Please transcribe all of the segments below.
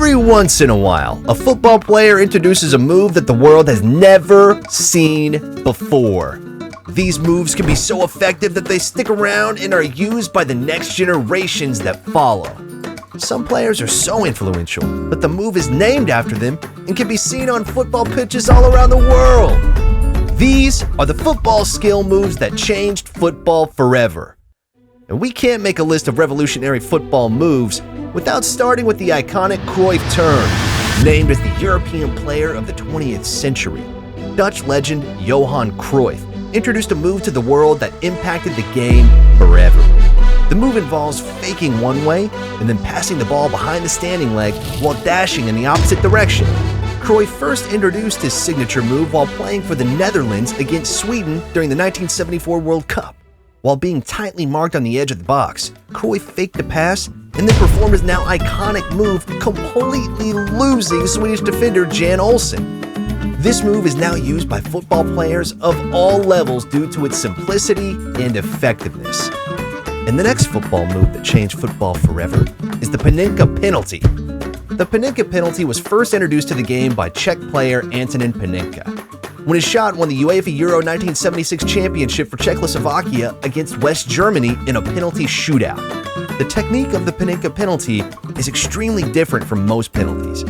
Every once in a while, a football player introduces a move that the world has never seen before. These moves can be so effective that they stick around and are used by the next generations that follow. Some players are so influential that the move is named after them and can be seen on football pitches all around the world. These are the football skill moves that changed football forever. And we can't make a list of revolutionary football moves without starting with the iconic Cruyff turn, named as the European player of the 20th century. Dutch legend Johan Cruyff introduced a move to the world that impacted the game forever. The move involves faking one way and then passing the ball behind the standing leg while dashing in the opposite direction. Cruyff first introduced his signature move while playing for the Netherlands against Sweden during the 1974 World Cup. While being tightly marked on the edge of the box, Cruyff faked the pass and then performed his now iconic move, completely losing Swedish defender Jan Olsson. This move is now used by football players of all levels due to its simplicity and effectiveness. And the next football move that changed football forever is the Panenka penalty. The Panenka penalty was first introduced to the game by Czech player Antonin Panenka, when his shot won the UEFA Euro 1976 championship for Czechoslovakia against West Germany in a penalty shootout. The technique of the Panenka penalty is extremely different from most penalties.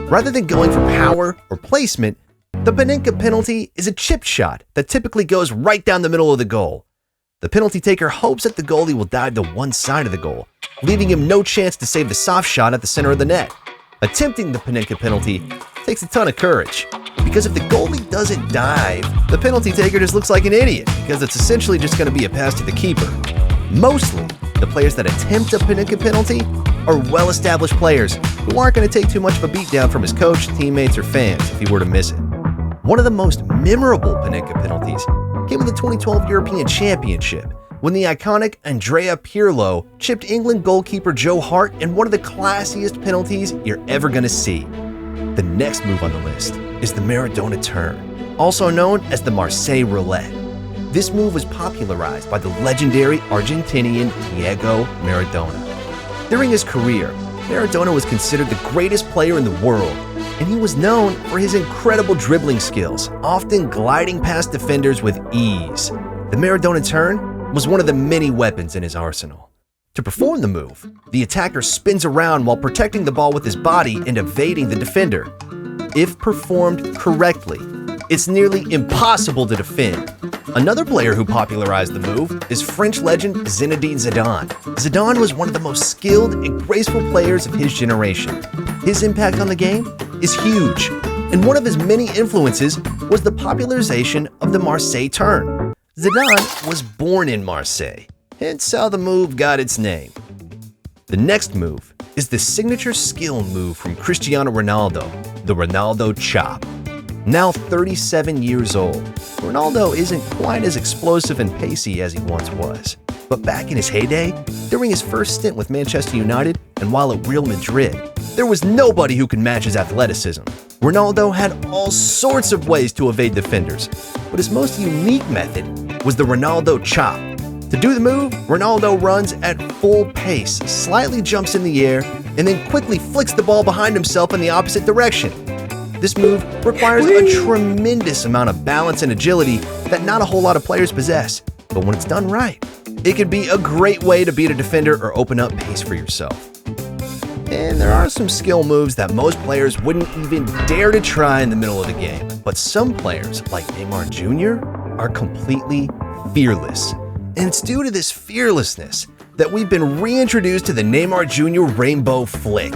Rather than going for power or placement, the Panenka penalty is a chip shot that typically goes right down the middle of the goal. The penalty taker hopes that the goalie will dive to one side of the goal, leaving him no chance to save the soft shot at the center of the net. Attempting the Panenka penalty takes a ton of courage, because if the goalie doesn't dive, the penalty taker just looks like an idiot, because it's essentially just going to be a pass to the keeper. Mostly, the players that attempt a Panenka penalty are well-established players who aren't going to take too much of a beatdown from his coach, teammates, or fans if he were to miss it. One of the most memorable Panenka penalties came in the 2012 European Championship, when the iconic Andrea Pirlo chipped England goalkeeper Joe Hart in one of the classiest penalties you're ever going to see. The next move on the list is the Maradona turn, also known as the Marseille roulette. This move was popularized by the legendary Argentinian Diego Maradona. During his career, Maradona was considered the greatest player in the world, and he was known for his incredible dribbling skills, often gliding past defenders with ease. The Maradona turn was one of the many weapons in his arsenal. To perform the move, the attacker spins around while protecting the ball with his body and evading the defender. If performed correctly, it's nearly impossible to defend. Another player who popularized the move is French legend Zinedine Zidane. Zidane was one of the most skilled and graceful players of his generation. His impact on the game is huge, and one of his many influences was the popularization of the Marseille turn. Zidane was born in Marseille, hence how the move got its name. The next move is the signature skill move from Cristiano Ronaldo, the Ronaldo chop. Now 37 years old, Ronaldo isn't quite as explosive and pacey as he once was. But back in his heyday, during his first stint with Manchester United and while at Real Madrid, there was nobody who could match his athleticism. Ronaldo had all sorts of ways to evade defenders, but his most unique method was the Ronaldo chop. To do the move, Ronaldo runs at full pace, slightly jumps in the air, and then quickly flicks the ball behind himself in the opposite direction. This move requires a tremendous amount of balance and agility that not a whole lot of players possess, but when it's done right, it can be a great way to beat a defender or open up pace for yourself. And there are some skill moves that most players wouldn't even dare to try in the middle of the game, but some players, like Neymar Jr., are completely fearless. And it's due to this fearlessness that we've been reintroduced to the Neymar Jr. Rainbow Flick.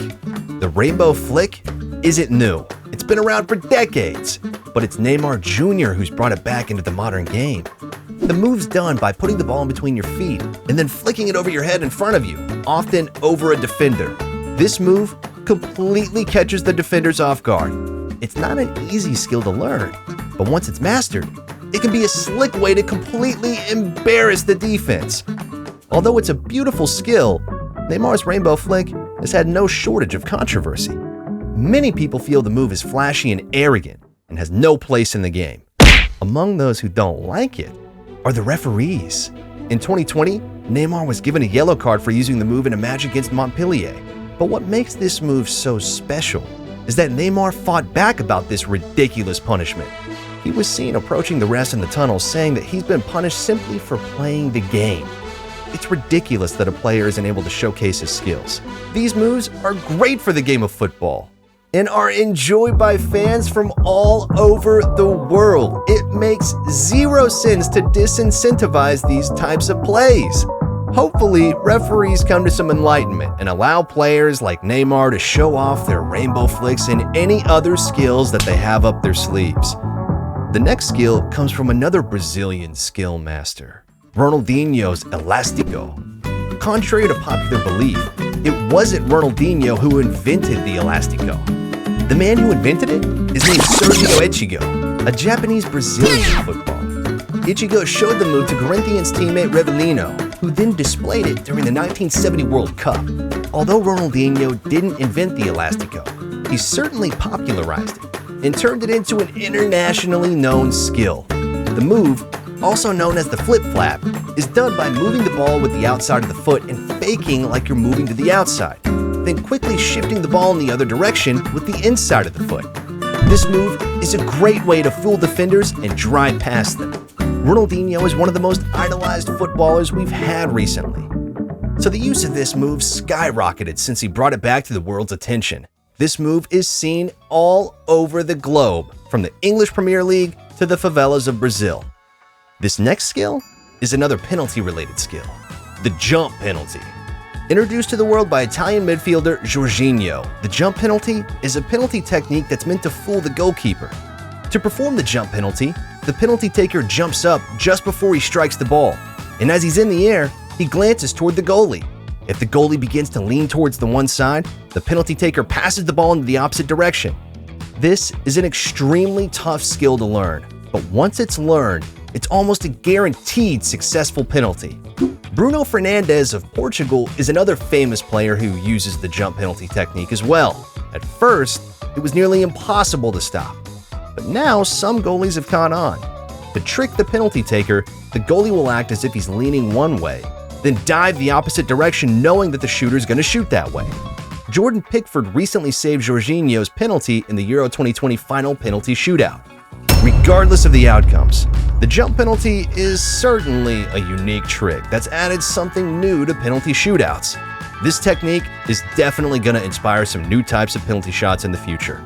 The Rainbow Flick isn't new. It's been around for decades, but it's Neymar Jr. who's brought it back into the modern game. The move's done by putting the ball in between your feet and then flicking it over your head in front of you, often over a defender. This move completely catches the defenders off guard. It's not an easy skill to learn, but once it's mastered, it can be a slick way to completely embarrass the defense. Although it's a beautiful skill, Neymar's Rainbow Flick has had no shortage of controversy. Many people feel the move is flashy and arrogant and has no place in the game. Among those who don't like it are the referees. In 2020, Neymar was given a yellow card for using the move in a match against Montpellier. But what makes this move so special is that Neymar fought back about this ridiculous punishment. He was seen approaching the refs in the tunnel saying that he's been punished simply for playing the game. It's ridiculous that a player isn't able to showcase his skills. These moves are great for the game of football and are enjoyed by fans from all over the world. It makes zero sense to disincentivize these types of plays. Hopefully, referees come to some enlightenment and allow players like Neymar to show off their rainbow flicks and any other skills that they have up their sleeves. The next skill comes from another Brazilian skill master, Ronaldinho's Elástico. Contrary to popular belief, it wasn't Ronaldinho who invented the Elástico. The man who invented it is named Sergio Ichigo, a Japanese-Brazilian footballer. Ichigo showed the move to Corinthians teammate Rivellino, who then displayed it during the 1970 World Cup. Although Ronaldinho didn't invent the Elástico, he certainly popularized it and turned it into an internationally known skill. The move, also known as the flip-flap, is done by moving the ball with the outside of the foot and faking like you're moving to the outside, then quickly shifting the ball in the other direction with the inside of the foot. This move is a great way to fool defenders and drive past them. Ronaldinho is one of the most idolized footballers we've had recently. So the use of this move skyrocketed since he brought it back to the world's attention. This move is seen all over the globe, from the English Premier League to the favelas of Brazil. This next skill is another penalty-related skill, the jump penalty. Introduced to the world by Italian midfielder Jorginho, the jump penalty is a penalty technique that's meant to fool the goalkeeper. To perform the jump penalty, the penalty taker jumps up just before he strikes the ball, and as he's in the air, he glances toward the goalie. If the goalie begins to lean towards the one side, the penalty taker passes the ball into the opposite direction. This is an extremely tough skill to learn, but once it's learned, it's almost a guaranteed successful penalty. Bruno Fernandes of Portugal is another famous player who uses the jump penalty technique as well. At first, it was nearly impossible to stop, but now some goalies have caught on. To trick the penalty taker, the goalie will act as if he's leaning one way, then dive the opposite direction knowing that the shooter's going to shoot that way. Jordan Pickford recently saved Jorginho's penalty in the Euro 2020 final penalty shootout. Regardless of the outcomes, the jump penalty is certainly a unique trick that's added something new to penalty shootouts. This technique is definitely going to inspire some new types of penalty shots in the future.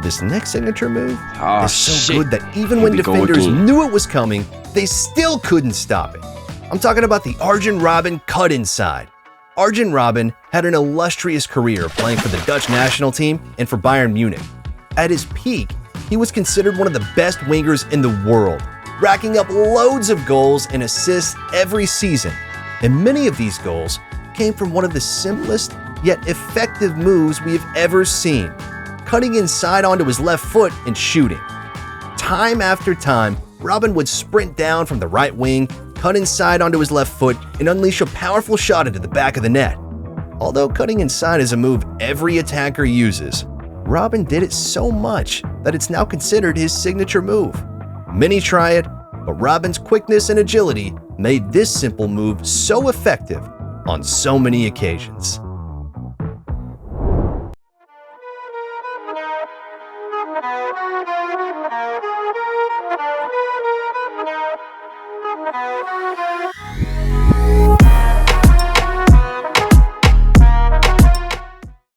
This next signature move is so good that even when defenders knew it was coming, they still couldn't stop it. I'm talking about the Arjen Robben cut inside. Arjen Robben had an illustrious career playing for the Dutch national team and for Bayern Munich. At his peak, he was considered one of the best wingers in the world, racking up loads of goals and assists every season. And many of these goals came from one of the simplest yet effective moves we have ever seen, cutting inside onto his left foot and shooting. Time after time, Robben would sprint down from the right wing, cut inside onto his left foot, and unleash a powerful shot into the back of the net. Although cutting inside is a move every attacker uses, Robben did it so much that it's now considered his signature move. Many try it, but Robben's quickness and agility made this simple move so effective on so many occasions.